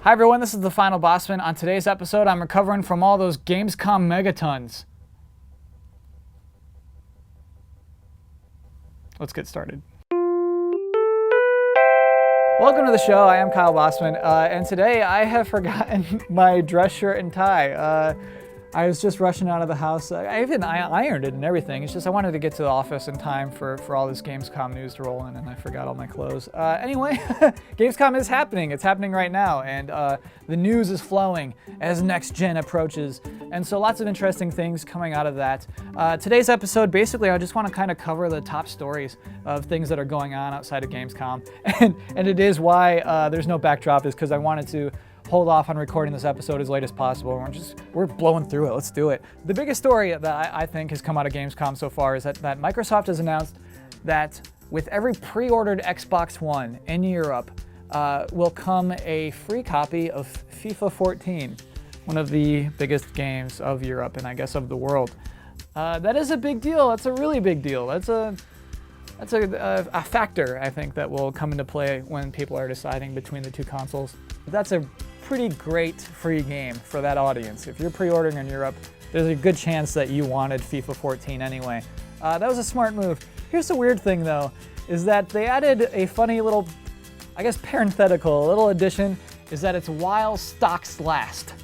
Hi everyone, this is the Final Bosman. On today's episode, I'm recovering from all those Gamescom megatons. Let's get started. Welcome to the show. I am Kyle Bosman, and today I have forgotten my dress shirt and tie. I was just rushing out of the house. I ironed it and everything. It's just I wanted to get to the office in time for all this Gamescom news to roll in, and I forgot all my clothes. Anyway, Gamescom is happening. It's happening right now, and the news is flowing as next gen approaches, and so lots of interesting things coming out of that. Today's episode, basically, I just want to kind of cover the top stories of things that are going on outside of Gamescom, and it is why there's no backdrop, is because I wanted to hold off on recording this episode as late as possible. We're blowing through it. Let's do it. The biggest story that I think has come out of Gamescom so far is that Microsoft has announced that with every pre-ordered Xbox One in Europe will come a free copy of FIFA 14, one of the biggest games of Europe and I guess of the world. That is a big deal. That's a really big deal. That's a factor, I think, that will come into play when people are deciding between the two consoles. That's a pretty great free game for that audience. If you're pre-ordering in Europe, there's a good chance that you wanted FIFA 14 anyway. That was a smart move. Here's the weird thing though, is that they added a funny little, I guess parenthetical, little addition, is that it's while stocks last.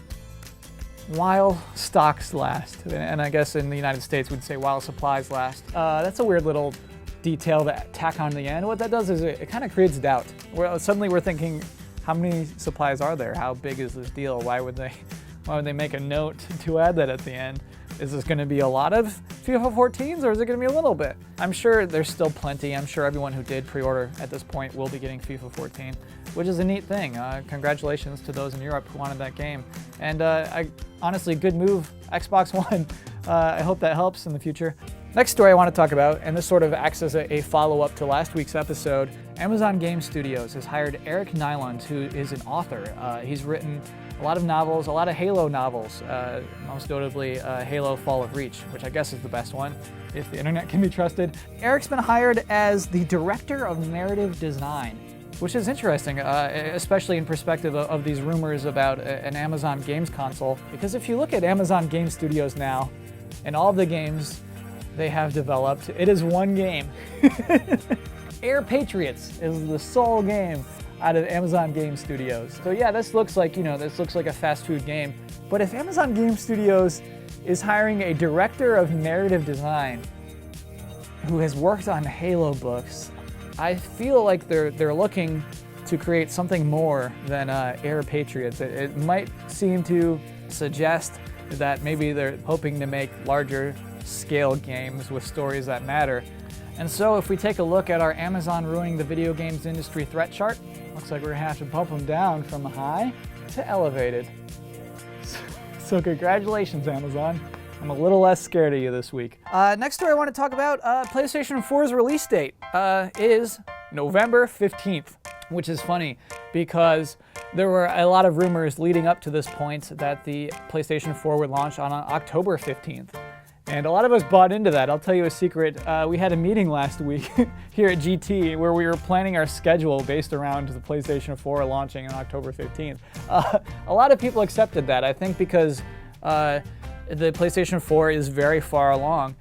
While stocks last. And I guess in the United States we'd say while supplies last. That's a weird little detail to tack on the end. What that does is it kind of creates doubt. Suddenly we're thinking, how many supplies are there? How big is this deal? Why would they make a note to add that at the end? Is this going to be a lot of FIFA 14s or is it going to be a little bit? I'm sure there's still plenty. I'm sure everyone who did pre-order at this point will be getting FIFA 14, which is a neat thing. Congratulations to those in Europe who wanted that game. And honestly, good move, Xbox One. I hope that helps in the future. Next story I want to talk about, and this sort of acts as a follow-up to last week's episode, Amazon Game Studios has hired Eric Nyland, who is an author. He's written a lot of novels, a lot of Halo novels, most notably Halo Fall of Reach, which I guess is the best one, if the internet can be trusted. Eric's been hired as the director of narrative design, which is interesting, especially in perspective of these rumors about an Amazon games console. Because if you look at Amazon Game Studios now, and all of the games they have developed, it is one game. Air Patriots is the sole game out of Amazon Game Studios. So yeah, this looks like a fast food game. But if Amazon Game Studios is hiring a director of narrative design who has worked on Halo books, I feel like they're looking to create something more than Air Patriots. It might seem to suggest that maybe they're hoping to make larger scale games with stories that matter. And so if we take a look at our Amazon ruining the video games industry threat chart, looks like we're gonna have to bump them down from high to elevated. So congratulations, Amazon. I'm a little less scared of you this week. Next story I want to talk about, PlayStation 4's release date is November 15th, which is funny because there were a lot of rumors leading up to this point that the PlayStation 4 would launch on October 15th. And a lot of us bought into that. I'll tell you a secret. We had a meeting last week here at GT where we were planning our schedule based around the PlayStation 4 launching on October 15th. A lot of people accepted that, I think because the PlayStation 4 is very far along.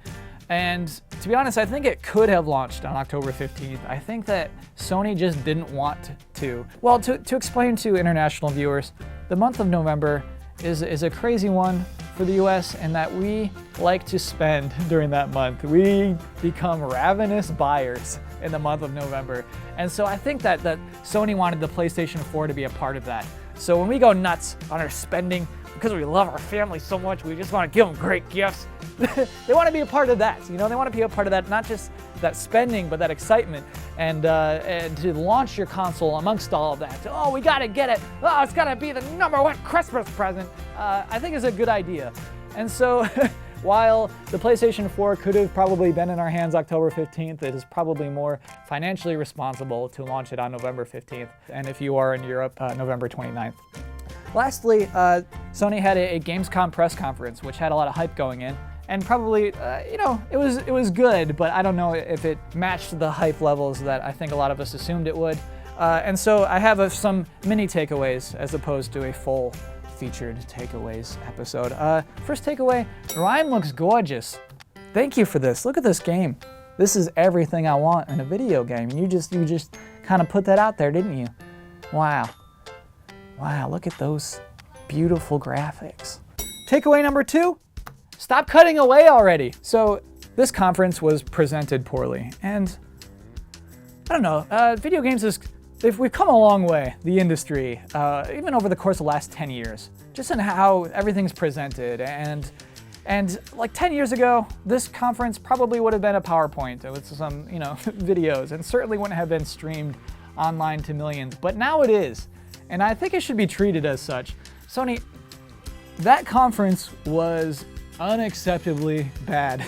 And to be honest, I think it could have launched on October 15th. I think that Sony just didn't want to. Well, to explain to international viewers, the month of November is a crazy one for the US in that we like to spend during that month. We become ravenous buyers in the month of November. And so I think that Sony wanted the PlayStation 4 to be a part of that. So when we go nuts on our spending, because we love our family so much, we just want to give them great gifts. They want to be a part of that. They want to be a part of that, not just that spending, but that excitement. And to launch your console amongst all of that. Oh, we got to get it. Oh, it's got to be the #1 Christmas present. I think is a good idea. And so while the PlayStation 4 could have probably been in our hands October 15th, it is probably more financially responsible to launch it on November 15th. And if you are in Europe, November 29th. Lastly, Sony had a Gamescom press conference, which had a lot of hype going in. And probably, it was good, but I don't know if it matched the hype levels that I think a lot of us assumed it would. And so I have some mini takeaways as opposed to a full featured takeaways episode. First takeaway, Ryan looks gorgeous. Thank you for this. Look at this game. This is everything I want in a video game. You just kind of put that out there, didn't you? Wow. Wow, look at those beautiful graphics. Takeaway number 2, stop cutting away already. So this conference was presented poorly, and I don't know, video games we've come a long way, the industry, even over the course of the last 10 years, just in how everything's presented. And like 10 years ago, this conference probably would have been a PowerPoint with some, videos, and certainly wouldn't have been streamed online to millions. But now it is, and I think it should be treated as such. Sony, that conference was unacceptably bad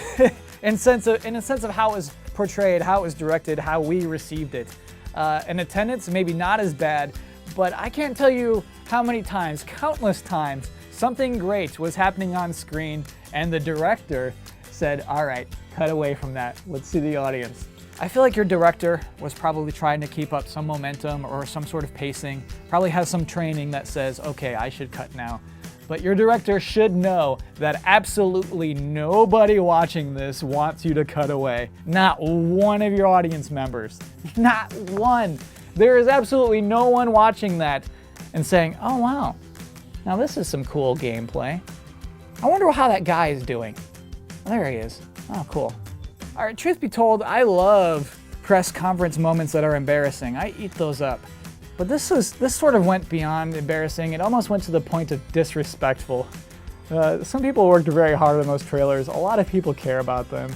in a sense of how it was portrayed, how it was directed, how we received it. In attendance, maybe not as bad, but I can't tell you how many times, countless times, something great was happening on screen and the director said, all right, cut away from that. Let's see the audience. I feel like your director was probably trying to keep up some momentum or some sort of pacing, probably has some training that says, okay, I should cut now. But your director should know that absolutely nobody watching this wants you to cut away. Not one of your audience members. Not one. There is absolutely no one watching that and saying, oh wow, now this is some cool gameplay. I wonder how that guy is doing. Oh, there he is. Oh, cool. All right, truth be told, I love press conference moments that are embarrassing. I eat those up. But this sort of went beyond embarrassing. It almost went to the point of disrespectful. Some people worked very hard on those trailers. A lot of people care about them.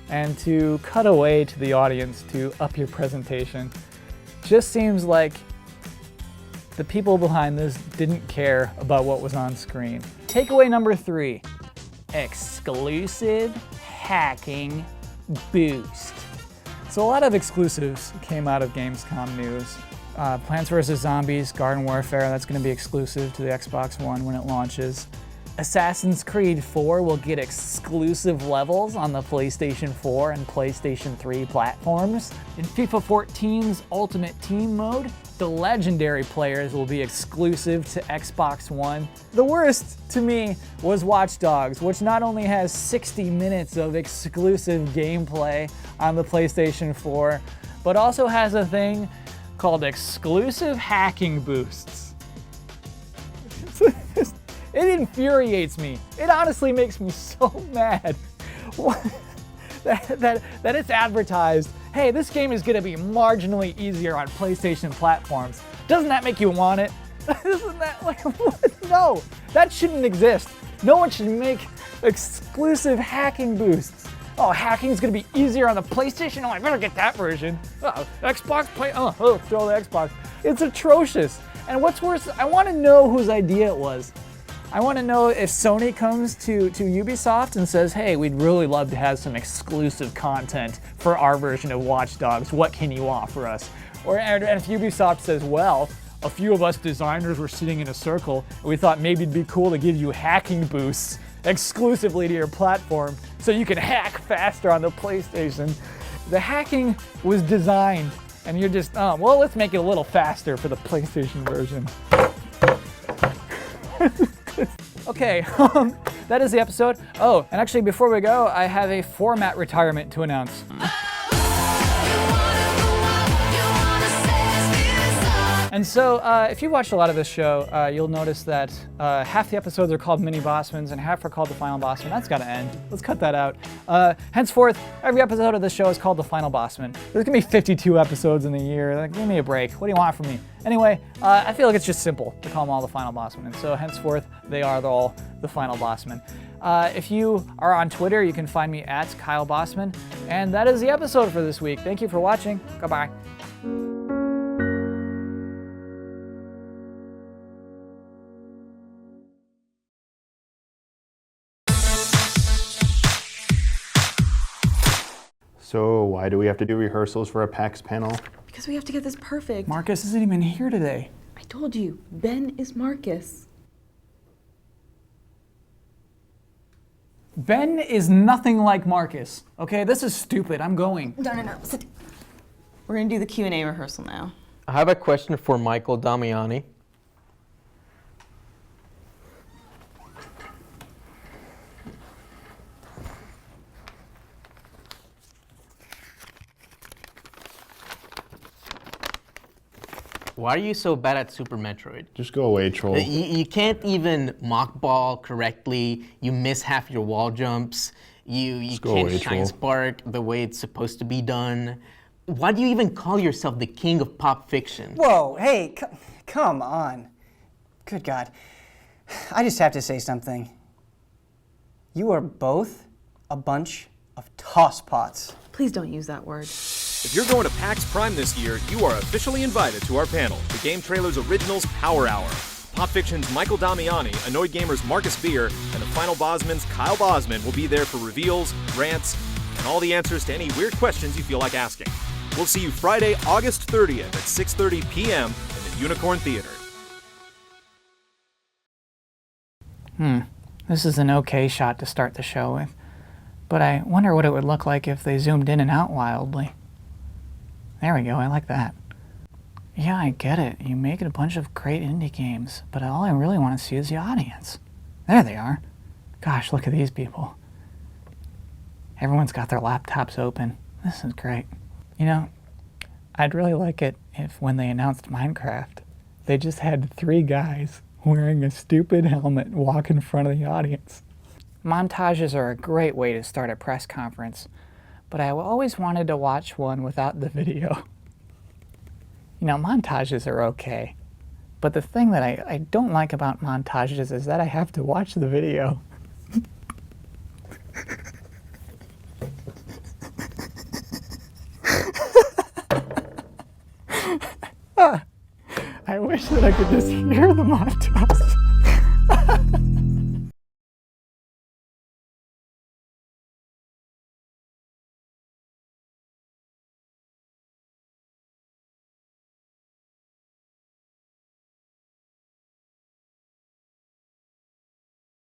And to cut away to the audience to up your presentation just seems like the people behind this didn't care about what was on screen. Takeaway number 3, exclusive hacking boost. So a lot of exclusives came out of Gamescom news. Plants vs. Zombies, Garden Warfare, that's going to be exclusive to the Xbox One when it launches. Assassin's Creed 4 will get exclusive levels on the PlayStation 4 and PlayStation 3 platforms. In FIFA 14's Ultimate Team mode, the legendary players will be exclusive to Xbox One. The worst, to me, was Watch Dogs, which not only has 60 minutes of exclusive gameplay on the PlayStation 4, but also has a thing called exclusive hacking boosts. It infuriates me. It honestly makes me so mad that it's advertised, hey, this game is gonna be marginally easier on PlayStation platforms. Doesn't that make you want it? Isn't that like, what? No, that shouldn't exist. No one should make exclusive hacking boosts. Oh, hacking's gonna be easier on the PlayStation? Oh, I better get that version. Xbox Play, throw the Xbox. It's atrocious. And what's worse, I wanna know whose idea it was. I wanna know if Sony comes to Ubisoft and says, hey, we'd really love to have some exclusive content for our version of Watch Dogs. What can you offer us? And if Ubisoft says, well, a few of us designers were sitting in a circle and we thought maybe it'd be cool to give you hacking boosts exclusively to your platform so you can hack faster on the PlayStation. The hacking was designed and you're just, well, let's make it a little faster for the PlayStation version. Okay, that is the episode. Oh, and actually before we go, I have a format retirement to announce. And so, if you watched a lot of this show, you'll notice that half the episodes are called Mini Bosmans and half are called The Final Bosman. That's gotta end. Let's cut that out. Henceforth, every episode of this show is called The Final Bosman. There's gonna be 52 episodes in the year. Like, give me a break. What do you want from me? Anyway, I feel like it's just simple to call them all The Final Bosman. And so, henceforth, they are all The Final Bosman. If you are on Twitter, you can find me at Kyle Bosman. And that is the episode for this week. Thank you for watching. Goodbye. So why do we have to do rehearsals for a PAX panel? Because we have to get this perfect. Marcus isn't even here today. I told you, Ben is Marcus. Ben is nothing like Marcus. Okay, this is stupid. I'm going. No. We're gonna do the Q&A rehearsal now. I have a question for Michael Damiani. Why are you so bad at Super Metroid? Just go away, troll. You can't even mock ball correctly. You miss half your wall jumps. You go can't away, shine troll. spark the way it's supposed to be done. Why do you even call yourself the king of pop fiction? Whoa, hey, come on. Good God. I just have to say something. You are both a bunch of tosspots. Please don't use that word. If you're going to PAX Prime this year, you are officially invited to our panel, the Game Trailers Originals Power Hour. Pop Fiction's Michael Damiani, Annoyed Gamer's Marcus Beer, and the Final Bosman's Kyle Bosman will be there for reveals, rants, and all the answers to any weird questions you feel like asking. We'll see you Friday, August 30th at 6:30 p.m. in the Unicorn Theater. This is an okay shot to start the show with, but I wonder what it would look like if they zoomed in and out wildly. There we go, I like that. Yeah, I get it. You make it a bunch of great indie games, but all I really want to see is the audience. There they are. Gosh, look at these people. Everyone's got their laptops open. This is great. You know, I'd really like it if when they announced Minecraft, they just had 3 guys wearing a stupid helmet walk in front of the audience. Montages are a great way to start a press conference, but I always wanted to watch one without the video. You know, montages are okay, but the thing that I don't like about montages is that I have to watch the video. I wish that I could just hear the montage.